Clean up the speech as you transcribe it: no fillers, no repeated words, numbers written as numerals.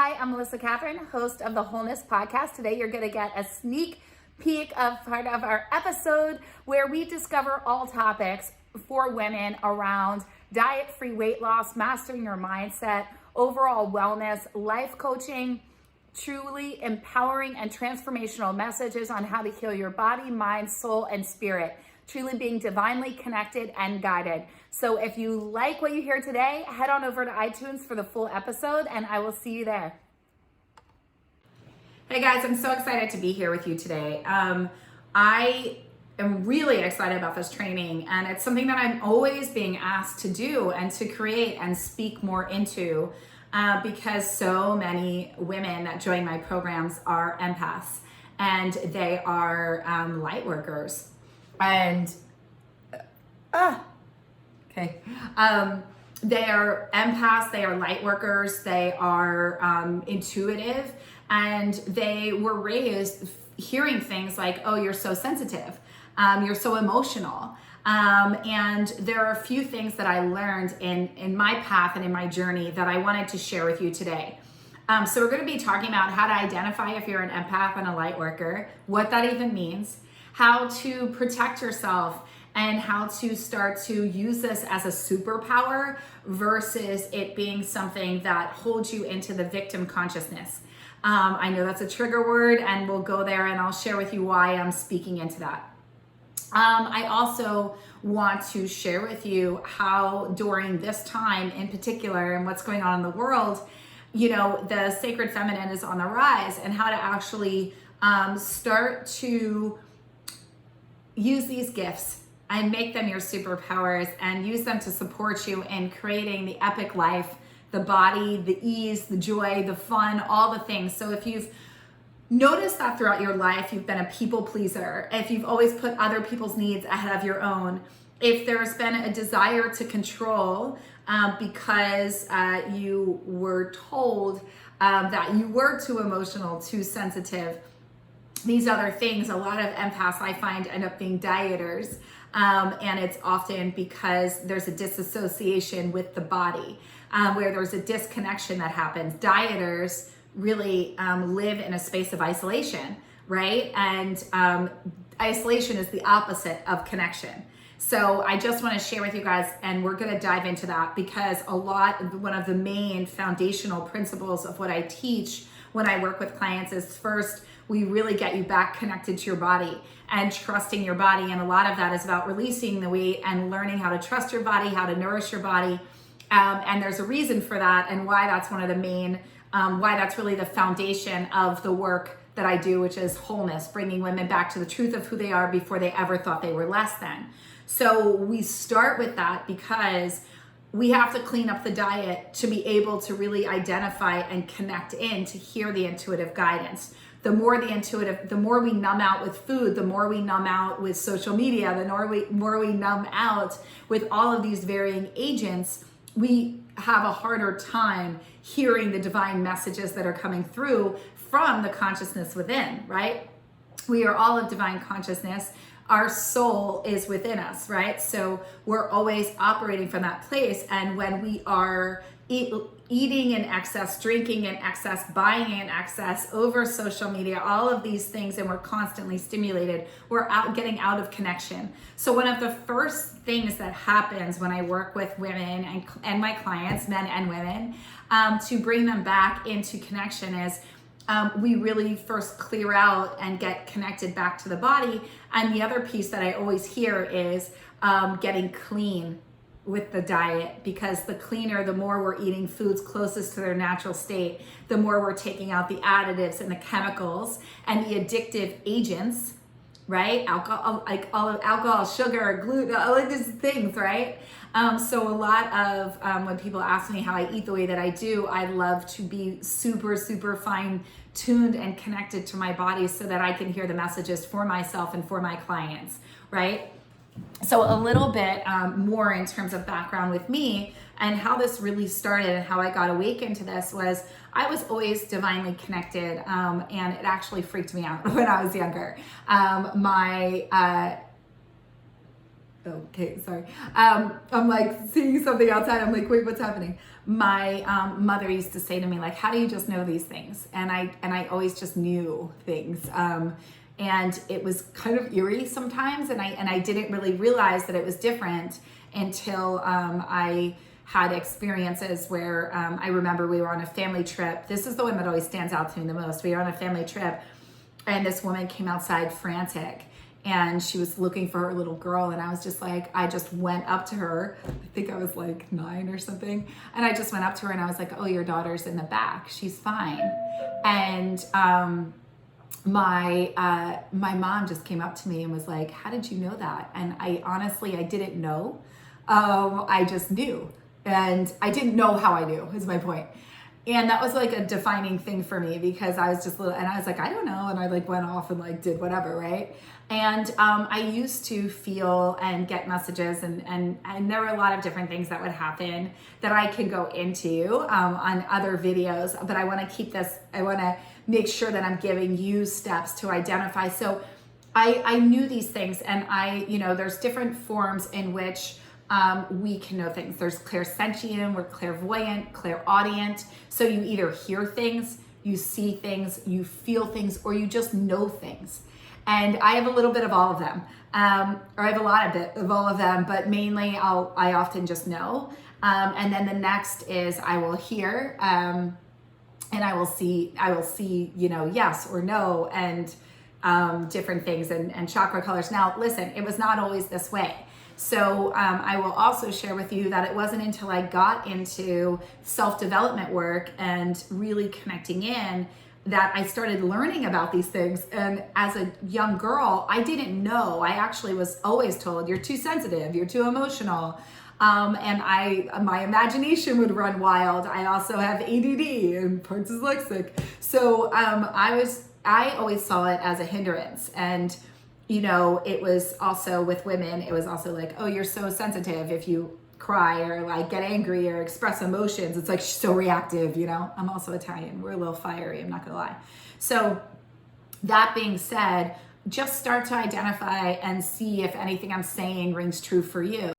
Hi, I'm Melissa Kathryn, host of the Wholeness podcast. Today you're going to get a sneak peek of part of our episode where we discover all topics for women around diet-free weight loss, mastering your mindset, overall wellness, life coaching, truly empowering and transformational messages on how to heal your body, mind, soul, and spirit. Truly being divinely connected and guided. So if you like what you hear today, head on over to iTunes for the full episode and I will see you there. Hey guys, I'm so excited to be here with you today. I am really excited about this training, and it's something that I'm always being asked to do and to create and speak more into because so many women that join my programs are empaths and they are light workers. And they are empaths, they are light workers, they are intuitive, and they were raised hearing things like, oh, you're so sensitive, you're so emotional. And there are a few things that I learned in my path and in my journey that I wanted to share with you today. So we're going to be talking about how to identify if you're an empath and a light worker, what that even means, how to protect yourself, and how to start to use this as a superpower versus it being something that holds you into the victim consciousness. I know that's a trigger word, and we'll go there and I'll share with you why I'm speaking into that. I also want to share with you how during this time in particular and what's going on in the world, you know, the sacred feminine is on the rise, and how to actually start to use these gifts and make them your superpowers and use them to support you in creating the epic life, the body, the ease, the joy, the fun, all the things. So if you've noticed that throughout your life, you've been a people pleaser, if you've always put other people's needs ahead of your own, if there's been a desire to control because you were told that you were too emotional, too sensitive, these other things, a lot of empaths I find end up being dieters, and it's often because there's a disassociation with the body, where there's a disconnection that happens. Dieters really live in a space of isolation, right? And isolation is the opposite of connection. So I just want to share with you guys, and we're going to dive into that because one of the main foundational principles of what I teach when I work with clients is first, we really get you back connected to your body and trusting your body. And a lot of that is about releasing the weight and learning how to trust your body, how to nourish your body. And there's a reason for that, and why that's one of the main, why that's really the foundation of the work that I do, which is wholeness, bringing women back to the truth of who they are before they ever thought they were less than. So we start with that because we have to clean up the diet to be able to really identify and connect in to hear the intuitive guidance. The more we numb out with food, the more we numb out with social media, the more we numb out with all of these varying agents, we have a harder time hearing the divine messages that are coming through from the consciousness within, right? We are all of divine consciousness. Our soul is within us, right? So we're always operating from that place. And when we are eating in excess, drinking in excess, buying in excess over social media, all of these things, and we're constantly stimulated, we're getting out of connection. So one of the first things that happens when I work with women and my clients, men and women, to bring them back into connection is we really first clear out and get connected back to the body. And the other piece that I always hear is getting clean with the diet, because the cleaner, the more we're eating foods closest to their natural state, the more we're taking out the additives and the chemicals and the addictive agents, right? Alcohol, like all of alcohol, sugar, gluten, all of these things, right? So a lot of when people ask me how I eat the way that I do, I love to be super, super fine tuned and connected to my body so that I can hear the messages for myself and for my clients, right? So a little bit more in terms of background with me and how this really started and how I got awakened to this was I was always divinely connected, and it actually freaked me out when I was younger. Okay, sorry. I'm like seeing something outside. I'm like, wait, what's happening? My mother used to say to me, like, how do you just know these things? And I always just knew things. And it was kind of eerie sometimes, and I didn't really realize that it was different until I had experiences where I remember we were on a family trip. This is the one that always stands out to me the most. We were on a family trip, and this woman came outside frantic, and she was looking for her little girl, and I was just like, I just went up to her. I think I was like 9 or something, and I just went up to her and I was like, oh, your daughter's in the back, she's fine. And my mom just came up to me and was like, how did you know that? And I honestly, I didn't know. I just knew, and I didn't know how I knew, is my point. And that was like a defining thing for me, because I was just little, and I was like, I don't know. And I like went off and like did whatever, right? And I used to feel and get messages, and there were a lot of different things that would happen that I can go into on other videos, but I want to keep this, I want to make sure that I'm giving you steps to identify. So I knew these things, and there's different forms in which we can know things. There's clairsentient, we're clairvoyant, clairaudient. So you either hear things, you see things, you feel things, or you just know things. And I have a little bit of all of them, or I have a lot of all of them, but mainly I often just know. And then the next is I will hear, and I will see, yes or no, and different things, and chakra colors. Now, listen, it was not always this way. So I will also share with you that it wasn't until I got into self-development work and really connecting in that I started learning about these things. And as a young girl, I didn't know. I actually was always told, you're too sensitive, you're too emotional. And my imagination would run wild. I also have ADD and parts dyslexic. So I always saw it as a hindrance. And it was also with women, it was also like, oh, you're so sensitive. If you cry or like get angry or express emotions, it's like so reactive, I'm also Italian. We're a little fiery, I'm not gonna lie. So that being said, just start to identify and see if anything I'm saying rings true for you.